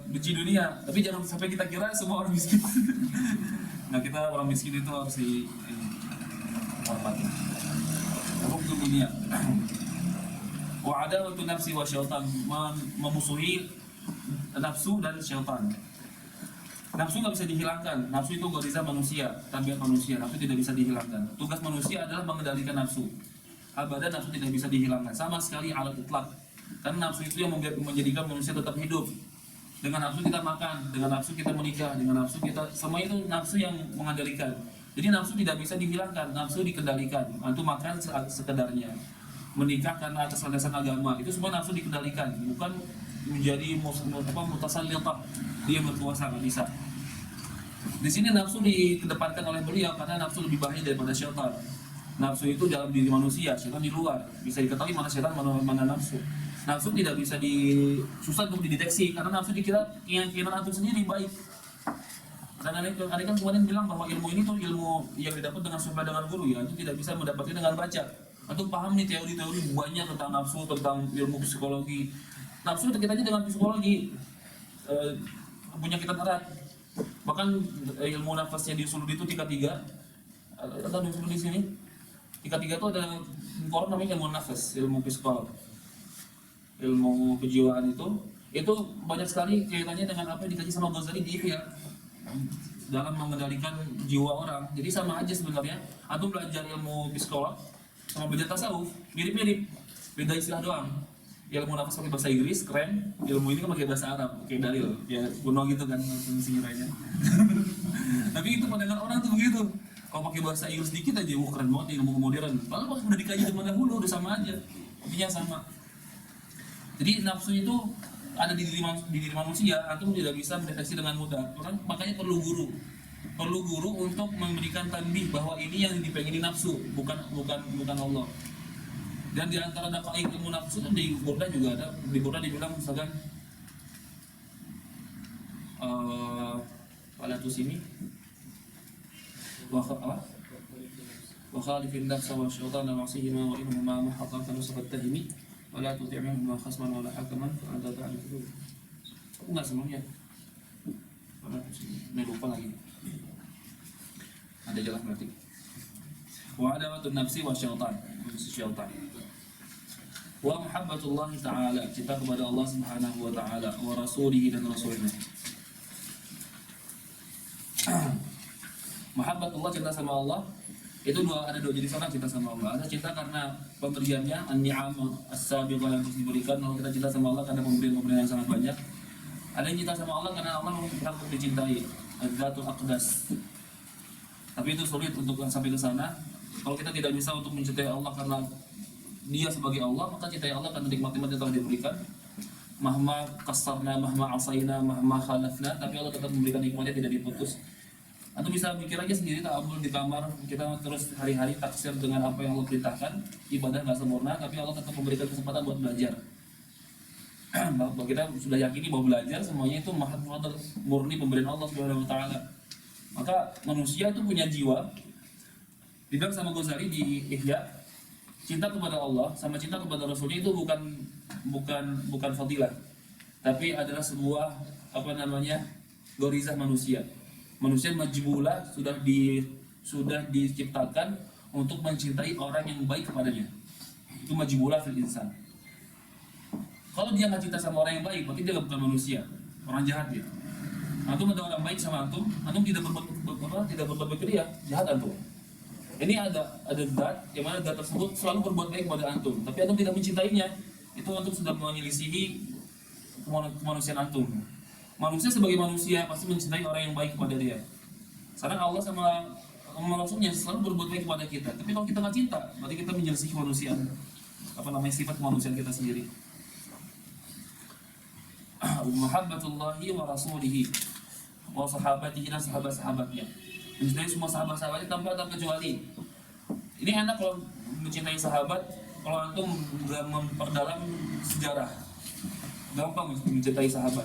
benci dunia, tapi jangan sampai kita kira semua orang miskin. Nah, kita orang miskin itu harus dihormati. Hukum dunia. Wa adawatu nafsi wa syaitan, memusuhi nafsu dan syaitan. Nafsu nggak bisa dihilangkan. Nafsu itu goriza manusia, tabiat manusia. Nafsu tidak bisa dihilangkan. Tugas manusia adalah mengendalikan nafsu. Abadan nafsu tidak bisa dihilangkan sama sekali alat itlak. Karena nafsu itu yang menjadikan manusia tetap hidup. Dengan nafsu kita makan, dengan nafsu kita menikah, dengan nafsu kita, semua itu nafsu yang mengendalikan. Jadi nafsu tidak bisa dihilangkan, nafsu dikendalikan. Antum makan sekedarnya, menikah karena atas landasan agama, itu semua nafsu dikendalikan, bukan menjadi mutasallitah, dia berkuasa, nggak bisa. Di sini nafsu dikedepankan oleh beliau karena nafsu lebih bahaya daripada syaitan. Nafsu itu dalam diri manusia, syaitan di luar. Bisa diketahui mana syaitan, mana nafsu. Nafsu tidak bisa susah untuk dideteksi karena nafsu dikira keyakinan antum sendiri baik. Dan ada kan kemarin bilang bahwa ilmu ini tuh ilmu yang didapat dengan sumpah dengan guru ya, itu tidak bisa mendapatkan dengan baca. Antum paham nih teori-teori banyak tentang nafsu, tentang ilmu psikologi. Nafsu kita aja dengan psikologi punya kita erat. Bahkan ilmu nafasnya di Usul itu tingkat 3. Ada di sini. Tingkat 3 itu ada orang namanya ilmu nafas, ilmu psikolog. Ilmu kejiwaan itu banyak sekali kaitannya dengan apa yang dikaji sama Ghazali di Ihya dalam mengendalikan jiwa orang. Jadi sama aja sebenarnya. Antum belajar ilmu psikolog sama belajar tasawuf mirip-mirip, beda istilah doang. Ilmu nafas pakai bahasa Inggris keren, ilmu ini kan pakai bahasa Arab, kayak dalil, ya kuno gitu kan singiranya. Tapi itu pandangan orang tuh begitu. Kalau pakai bahasa Inggris dikit aja, wah keren banget ilmu modern. Padahal udah dikaji zaman dahulu, udah sama aja, intinya sama. Jadi nafsu itu ada di diri manusia, antum tidak bisa mendeteksi dengan mudah. Makanya perlu guru untuk memberikan tanbih bahwa ini yang dipengini nafsu, bukan Allah. Dan di antara daqaiq ilmu nafsu itu di Burda juga ada. Di Burda dibilang misalkan wala tusimi wa khalifin nafsa wa syaitana wa sihima wa innahuma ma haqqan nusabat tahimi wa la tuti'hum ma khasman wa la hakaman fa anta ta'rifu. Enggak semuanya. Wala tusimi. Lupa lagi. Ada jelas berarti. Wa adawatun nafsi wa syaitan. Wa muhabbatullah ta'ala, cinta kepada Allah subhanahu wa ta'ala, wa rasulihi dan rasulnya. Muhabbatullah, cinta sama Allah, itu ada dua jenis orang cinta sama Allah. Ada cinta karena pemberiannya, an-ni'am as-sabiqah yang terus diberikan. Kalau kita cinta sama Allah karena pemberian yang sangat banyak. Ada yang cinta sama Allah karena Allah berhak untuk dicintai, az-zatul aqdas. Tapi itu sulit untuk sampai ke sana. Kalau kita tidak bisa untuk mencintai Allah karena Dia sebagai Allah, maka cintai Allah karena nikmat-nikmat yang telah diberikan. Mahma kasarna, mahma asaina, mahma khalafna, tapi Allah tetap memberikan nikmatnya tidak diputus. Antum bisa mikir aja sendiri, ta'amul di kamar, kita terus hari-hari taksir dengan apa yang Allah perintahkan, ibadah nggak sempurna, tapi Allah tetap memberikan kesempatan buat belajar. Bahwa kita sudah yakini bahwa belajar semuanya itu murni pemberian Allah Subhanahu wa taala. Maka manusia itu punya jiwa. Dibilang sama Ghazali di Ihya, cinta kepada Allah sama cinta kepada Rasulnya itu bukan fadilah, tapi adalah sebuah gorizah manusia. Manusia majbulah sudah diciptakan untuk mencintai orang yang baik kepadanya. Itu majbulah fil insan. Kalau dia nggak cinta sama orang yang baik, berarti dia bukan manusia, orang jahat dia. Antum ada orang baik sama antum tidak berbuat baik ke dia, jahat antum. Ini ada zat yang mana zat tersebut selalu berbuat baik kepada antum, tapi antum tidak mencintainya. Itu antum sudah menyelisihi kemanusiaan antum. Manusia sebagai manusia pasti mencintai orang yang baik kepada dia. Sekarang Allah sama Rasulnya selalu berbuat baik kepada kita. Tapi kalau kita nggak cinta, berarti kita menyelisihi kemanusiaan. Sifat kemanusiaan kita sendiri. Muhabbatullahi wa rasulihi wa sahabatihi dan sahabat-sahabatnya. Mencintai semua sahabat-sahabatnya tanpa ada kecuali. Ini enak kalau mencintai sahabat, kalau antum nggak memperdalam sejarah, gampang mencintai sahabat.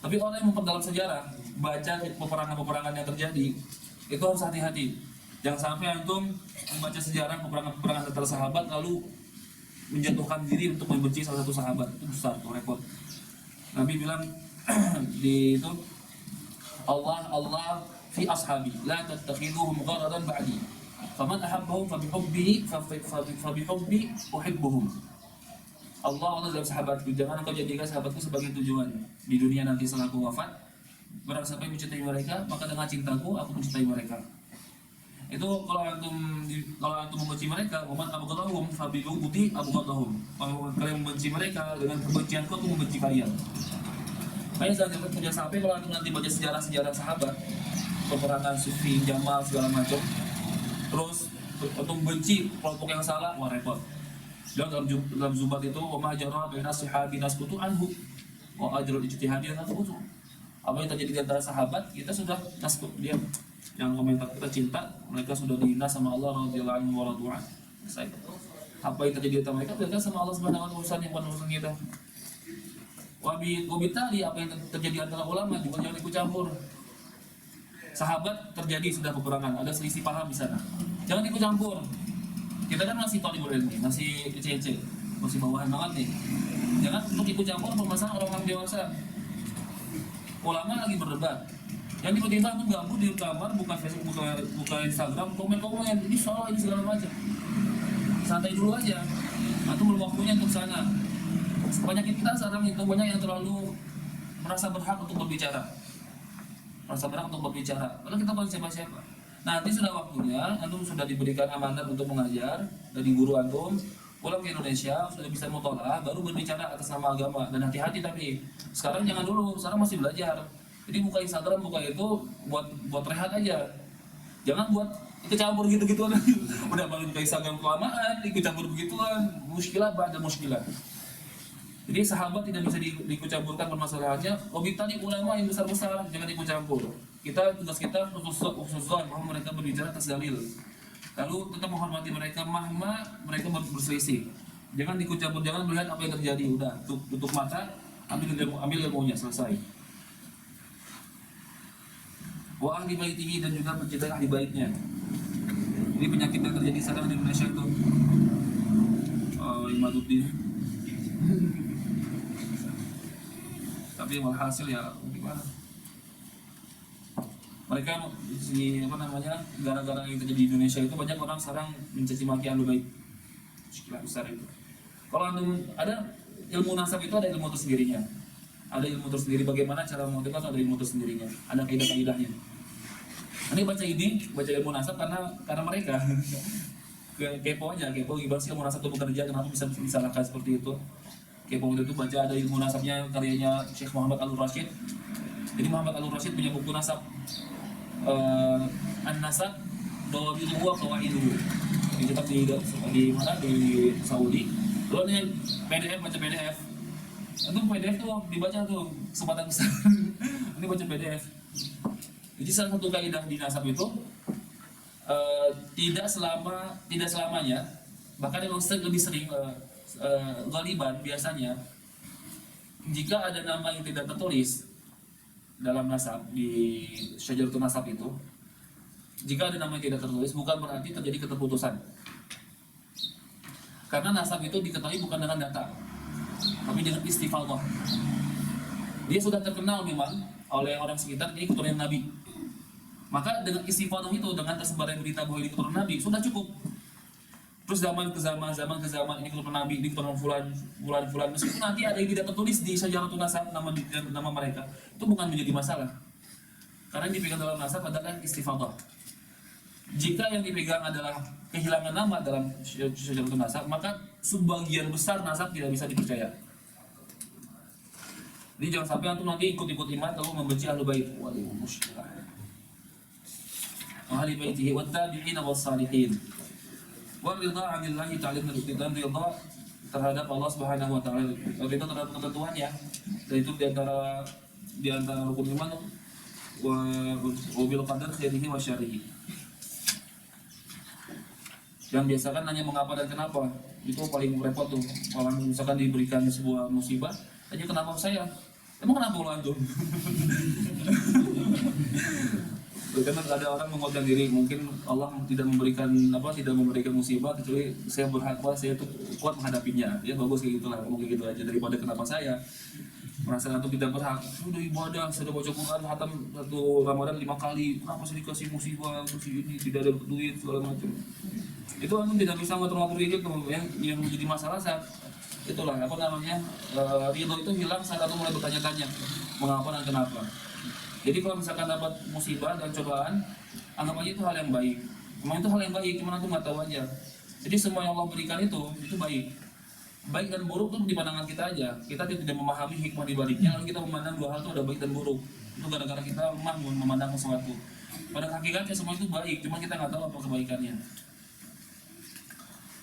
Tapi orang yang memperdalam sejarah, baca peperangan-peperangan yang terjadi, itu harus hati-hati. Jangan sampai antum membaca sejarah peperangan antara sahabat lalu menjatuhkan diri untuk membenci salah satu sahabat. Itu besar, itu repot. Nabi bilang di itu Allah fi ashabi la tattakhiduhum gharadan ba'di faman ahabbahum fabihubbi uhibbuhum. Allah dalam sahabatku, jangan engkau jadikan sahabatku sebagai tujuan di dunia nanti setelah aku wafat. Barang siapa yang mencintai mereka, maka dengan cintaku aku mencintai mereka. Itu kalau antum membenci mereka, waman abghadahum fabighudi abghadahum. Kalau kalian membenci mereka, dengan kebencianku aku membenci kalian. Makanya jangan punya sampai kalau nanti baca sejarah-sejarah sahabat, peperangan Sufi, Jamal segala macam, terus untuk benci kelompok yang salah, wah repot. Dan dalam Zubat itu, wa ma jara baina sahabi nasbutu anhu wa ajrul ijtihadi nasbutu. Apa yang terjadi di antara sahabat, kita sudah nasbut dia. Yang komentar kita cinta, mereka sudah dihina sama Allah radhiyallahu anhu wa radwan. Apa yang terjadi di antara mereka berkaitan sama Allah Subhanahu wa taala, urusan yang bukan urusan kita. Wabitali apa yang terjadi antara ulama juga jangan ikut campur. Sahabat terjadi sudah peperangan, ada selisih paham di sana. Jangan ikut campur. Kita kan masih thalibul ilmi, masih ece-ece, masih bawahan banget nih. Jangan untuk ikut campur permasalahan orang-orang dewasa. Ulama lagi berdebat. Yang tiba-tiba tuh gabut di kamar, buka Facebook, buka Instagram, komen-komen ini salah ini segala macam. Santai dulu aja. Atau belum waktunya untuk sana. Penyakit kita sekarang itu banyak yang terlalu merasa berhak untuk berbicara. Merasa berhak untuk berbicara. Padahal kita bukan siapa-siapa. Nanti sudah waktunya, antum sudah diberikan amanat untuk mengajar dari guru antum, pulang ke Indonesia, sudah bisa mutolaah, baru berbicara atas nama agama. Dan hati-hati tapi, sekarang jangan dulu, sekarang masih belajar. Jadi buka Instagram, buka itu, buat rehat aja. Jangan buat ikut campur gitu-gituan. Udah balik ke Instagram kelamaan, ikut campur begituan, muskilah ada muskilah. Jadi sahabat tidak bisa diikut campurkan permasalahannya. Tadi ulama yang besar-besar jangan ikut campur. Tugas kita khususkan bahwa mereka berbicara atas dalil. Lalu tetap menghormati mereka mahma mereka berselisih. Jangan ikut campur, jangan melihat apa yang terjadi. Udah tutup mata, ambil ilmunya, selesai. Wa ahli baitihi dan juga mencintai ahli baitnya. Ini penyakit yang terjadi sekarang di Indonesia itu. Imaduddin. Tapi walhasil ya gimana? Mereka gara-gara yang terjadi di Indonesia itu banyak orang sekarang mencaci maki Ahlul Bait. Muskilah besar itu. Kalau ada ilmu nasab itu ada ilmu tersendirinya. Ada ilmu tersendiri bagaimana cara menentukan, ada ilmu tersendirinya. Ada kaidah-kaidahnya. Ini baca ilmu nasab karena mereka kepo aja, gimana sih ilmu nasab itu bekerja, kenapa bisa disalahkan seperti itu. Kepo itu baca ada ilmu nasabnya karyanya Syekh Muhammad Al-Rashid. Jadi Muhammad Al-Rashid punya buku nasab An-Nasab Dawabiluhu wa Qawaiduhu. Dicetak di mana di Saudi. Lalu ini PDF, baca PDF. Itu PDF tuh dibaca tuh kesempatan besar. Ini baca PDF. Jadi salah satu kaidah di nasab itu tidak selamanya, bahkan yang lebih sering galiban biasanya jika ada nama yang tidak tertulis dalam nasab di Syajaratun Nasab itu, jika ada nama yang tidak tertulis bukan berarti terjadi keterputusan. Karena nasab itu diketahui bukan dengan data, tapi dengan istifadah. Dia sudah terkenal memang oleh orang sekitar ini keturunan Nabi. Maka dengan istifadah itu, dengan tersebarnya berita bahwa ini keturunan Nabi sudah cukup. Terus zaman ke zaman ini keturunan Nabi, ini keturunan fulan, meskipun nanti ada yang tidak tertulis di Syajaratun Nasab nama mereka, itu bukan menjadi masalah. Karena yang dipegang dalam nasab adalah istifadah. Jika yang dipegang adalah kehilangan nama dalam Syajaratun Nasab, maka sebagian besar nasab tidak bisa dipercaya. Jadi jangan sampai antum nanti ikut-ikut iman lalu membenci Ahlul Bait. Waduh, musykilah. Wa ahli baitihi wat tabi'in was salihin. Wa ridha 'anillahi ta'ala, dan ridha terhadap Allah Subhanahu wa taala. Ridha terhadap ketentuannya. Dan itu di antara rukun iman wa bil qadar khairihi wa syarrihi. Yang biasakan nanya mengapa dan kenapa, itu paling repot tuh. Orang misalkan diberikan sebuah musibah, tanya kenapa saya? Emang kenapa lo antum? Karena ada orang menguatkan diri, mungkin Allah tidak memberikan musibah kecuali saya berhak, saya tuh kuat menghadapinya. Ya bagus kayak gitulah, ngomong kayak gitu aja daripada kenapa saya. Merasa antum tidak berhak. Sudah ibadah, sudah baca Quran, khatam satu Ramadan 5 kali. Kenapa saya dikasih musibah, kasih ini, tidak ada duit segala macam. Itu antum tidak bisa ngatur-ngatur itu yang menjadi masalah saat itulah ridho itu hilang saat antum mulai bertanya-tanya mengapa dan kenapa. Jadi kalau misalkan dapat musibah dan cobaan, anggap aja itu hal yang baik. Memang itu hal yang baik, cuma antum nggak tahu aja. Jadi semua yang Allah berikan itu baik. baik dan buruk itu di pandangan kita aja. Kita tidak memahami hikmah di baliknya, lalu kita memandang dua hal itu ada baik dan buruk. Itu gara-gara kita lemah memandang sesuatu. Pada hakikatnya semua itu baik, cuma kita nggak tahu apa kebaikannya.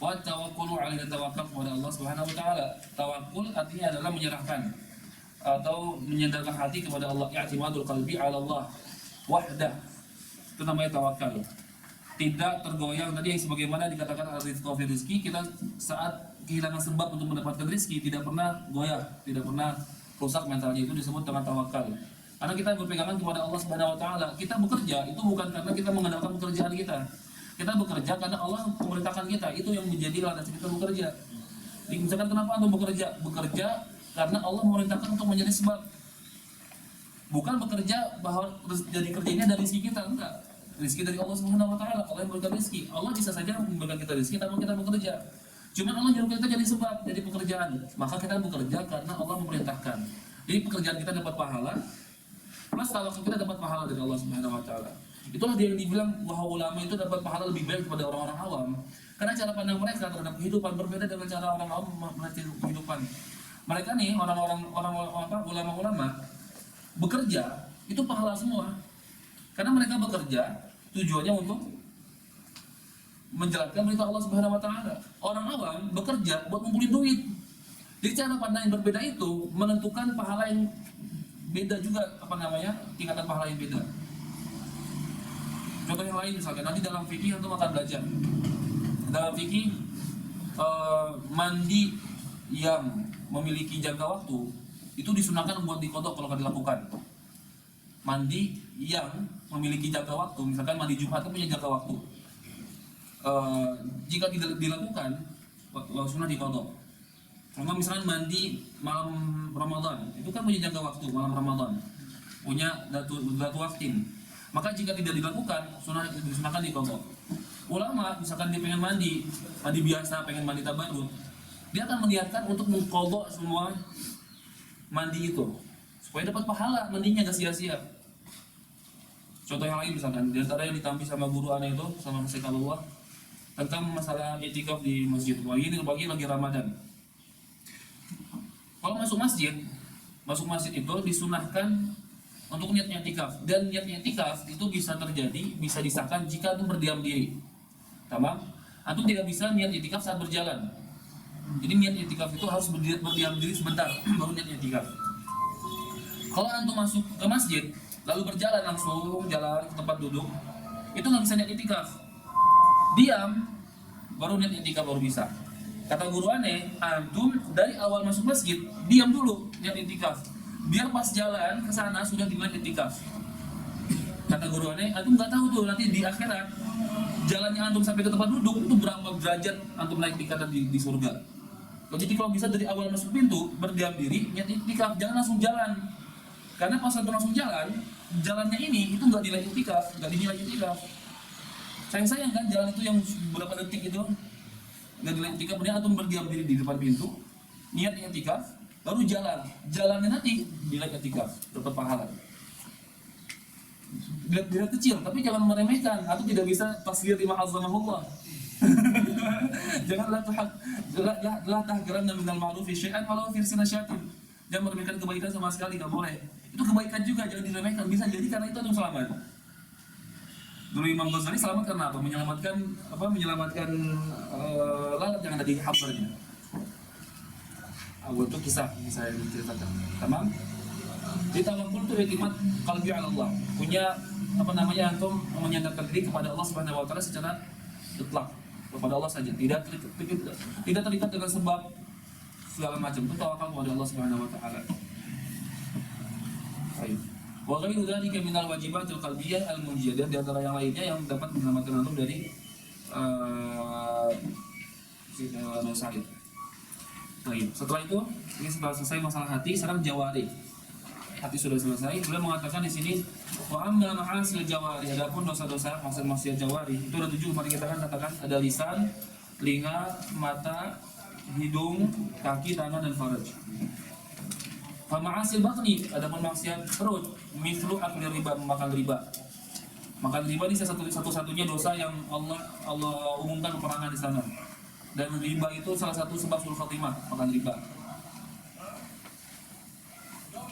Wa tawakkulu 'ala tawakkal kepada Allah Subhanahu wa taala. Tawakkul artinya adalah menyerahkan atau menyandarkan hati kepada Allah, i'timadul qalbi 'ala Allah wahdah. Itu namanya tawakal. Tidak tergoyang tadi yang sebagaimana dikatakan al-rizqu fi rizqi, kita saat kehilangan sebab untuk mendapatkan rezeki tidak pernah goyah, tidak pernah rusak mentalnya, itu disebut dengan tawakal. Karena kita berpegangan kepada Allah Subhanahu wa taala. Kita bekerja itu bukan karena kita mengandalkan pekerjaan kita. Kita bekerja karena Allah memerintahkan kita. Itu yang menjadi landasan kita bekerja. Misalkan kenapa Anda bekerja? Bekerja karena Allah memerintahkan untuk menjadi sebab. Bukan bekerja bahwa jadi kerjanya dari rezeki kita, enggak. Rezeki dari Allah Subhanahu wa taala. Allah yang memberikan rezeki. Allah bisa saja memberikan kita rezeki tanpa kita bekerja. Cuma Allah nyuruh kita jadi sebab, jadi pekerjaan. Maka kita bekerja karena Allah memerintahkan. Jadi pekerjaan kita dapat pahala, plus tawakal kita dapat pahala dari Allah Subhanahu wa taala. Itulah dia yang dibilang bahwa ulama itu dapat pahala lebih baik daripada orang-orang awam. Karena cara pandang mereka terhadap kehidupan berbeda dengan cara orang awam melihat kehidupan. Mereka nih ulama-ulama bekerja itu pahala semua. Karena mereka bekerja tujuannya untuk menjalankan perintah Allah Subhanahu wa taala. Orang awam bekerja buat ngumpulin duit. Jadi cara pandang yang berbeda itu menentukan pahala yang beda juga, tingkatan pahala yang beda. Contoh yang lain misalkan nanti dalam fikih untuk akan belajar. Dalam fikih mandi yang memiliki jangka waktu itu disunahkan buat dikodok kalau akan dilakukan. Mandi yang memiliki jangka waktu, misalkan mandi Jumat itu punya jangka waktu. Jika tidak dilakukan, sunnah dikodok. Contoh misalkan mandi malam Ramadan, itu kan punya jangka waktu malam Ramadan, punya datu waktin. Maka jika tidak dilakukan, disunahkan dikodok. Ulama misalkan dia pengen mandi biasa, pengen mandi tabarruk, dia akan meniatkan untuk mengkodok semua mandi itu supaya dapat pahala, mandinya gak sia-sia. Contoh yang lain misalkan, di antara yang ditampi sama guru aneh itu, sama Syekh Allah, tentang masalah i'tikaf di masjid. Wah ini lagi Ramadan. Kalau masuk masjid itu disunahkan untuk niat i'tikaf, dan niat i'tikaf itu bisa terjadi, bisa disahkan jika antum berdiam diri. Tamam? Antum tidak bisa niat i'tikaf saat berjalan. Jadi niat i'tikaf itu harus berdiam diri sebentar baru niat i'tikaf. Kalau antum masuk ke masjid lalu berjalan langsung jalan ke tempat duduk, itu nggak bisa niat i'tikaf. Diam baru niat i'tikaf baru bisa. Kata guru aneh, antum dari awal masuk masjid diam dulu niat i'tikaf, biar pas jalan ke sana sudah dimulai i'tikaf. Kata guru aneh, antum nggak tahu tuh nanti di akhirat jalannya antum sampai ke tempat duduk itu berapa derajat antum naik tingkatan di surga. Jadi kalau bisa dari awal masuk pintu berdiam diri niat i'tikaf, jangan langsung jalan. Karena pas antum langsung jalannya ini itu nggak dinilai i'tikaf, nggak dinilai i'tikaf. Sayang kan jalan itu yang berapa detik itu nggak dinilai i'tikaf. Kemudian antum berdiam diri di depan pintu, niat i'tikaf, baru jalannya nanti nilai i'tikaf, dapat pahala. Dilihat kecil, tapi jangan meremehkan. Atau tidak bisa tasghir lima azamahullah. Janganlah tahqiranna minal ma'rufi syai'an walau fi syatin. Jangan meremehkan kebaikan sama sekali, nggak boleh. Itu kebaikan juga, jangan diremehkan. Bisa jadi karena itu antum selamat. Dulu Imam Ghazali selamat karena apa? Menyelamatkan lalat yang ada di habernya. Itu kisah yang diceritakan. Tamam? Di tawakkul itu i'timad qalbi 'ala Allah. Punya antum menyandarkan diri kepada Allah Subhanahu wa taala secara mutlak, kepada Allah saja, tidak terikat dengan sebab segala macam. Itu tawakal kepada Allah Subhanahu wa taala. Baik. Wa ghairu dzalika minal wajibatil qalbiyyah al-munjiyah, dan di antara yang lainnya yang dapat menyelamatkan antum dari dosa itu. Baik. Setelah itu, ini setelah selesai masalah hati, sekarang jawari. Hati sudah selesai. Beliau mengatakan di sini wa amma ma'asil jawari, adapun dosa-dosa maksiat jawari itu ada 7. Mari kita katakan ada lisan, telinga, mata, hidung, kaki, tangan, dan faraj. Fa ma'asil batni, adapun maksiat perut, mithlu akli riba, makan riba. Makan riba ini satu-satunya dosa yang Allah umumkan peperangan di sana. Dan riba itu salah satu sebab suul khatimah, makan riba.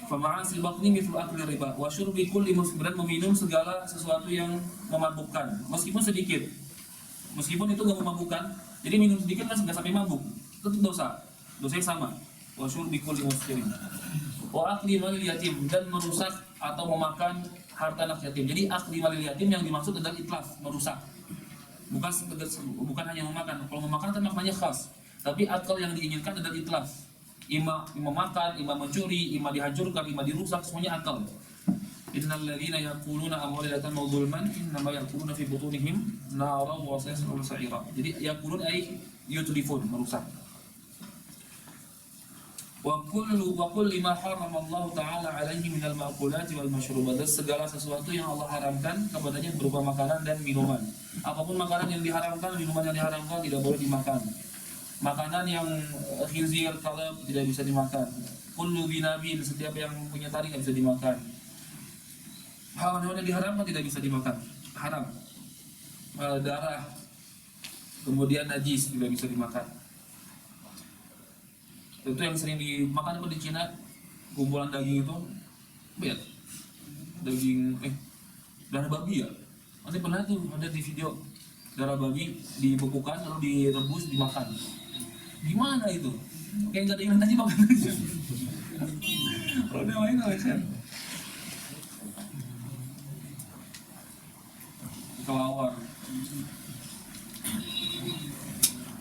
Fama'asil batni mithlu akli riba wa syurbi kulli musbiran, meminum segala sesuatu yang memabukkan meskipun sedikit. Meskipun itu enggak memabukkan, jadi minum sedikit kan enggak sampai mabuk. Tetap dosa. Dosanya sama. Wa syurbi kulli musbirin. Wa akli malil yatim, dan merusak atau memakan harta anak yatim. Jadi akli malil yatim yang dimaksud adalah itlaf, merusak. Bukan hanya memakan. Kalau memakan kan maknanya khas. Tapi akal yang diinginkan adalah itlaf. Ima memakan, ima mencuri, ima dihancurkan, ima dirusak, semuanya akal. Innal ladzina yaquluna amwalal yatama dzulman innama yaquluna fi butunihim nara wa sayasluna sa'ira. Jadi yaqulun ay yutlifun, merusak. Wa kullu ma harrama Allah taala alaihi minal ma'kulati wal mashrubat, segala sesuatu yang Allah haramkan kepadanya berupa makanan dan minuman. Apapun makanan yang diharamkan, minuman yang diharamkan tidak boleh dimakan. Makanan yang khinzir, kalab tidak bisa dimakan. Kullu binabin, setiap yang punya taring tidak bisa dimakan. Hewan-hewan yang diharamkan tidak bisa dimakan, haram. Darah, kemudian najis tidak bisa dimakan. Itu yang sering dimakan di Cina, kumpulan daging itu, lihat, daging darah babi ya. Nanti pernah tuh ada di video darah babi dibekukan lalu direbus dimakan. Gimana itu? Kayak nggak ada yang aja makan aja. Kalau dia main aja. Kelawar.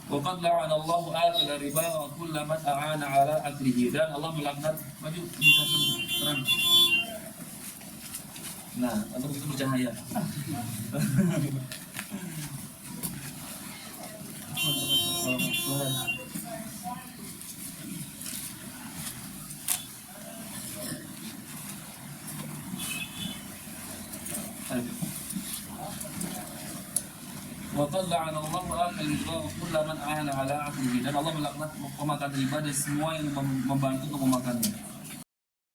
Waqad la'ana Allah akila riba wa kulla man a'ana ala aklihi, dan Allah melaknat, maju bisa terang. Nah, atau begitu bercahaya. Waqad la'ana Allah akila riba wa kulla man a'ana ala aklihi, dan Allah melaknat pemakan riba dan semua yang membantu untuk memakannya.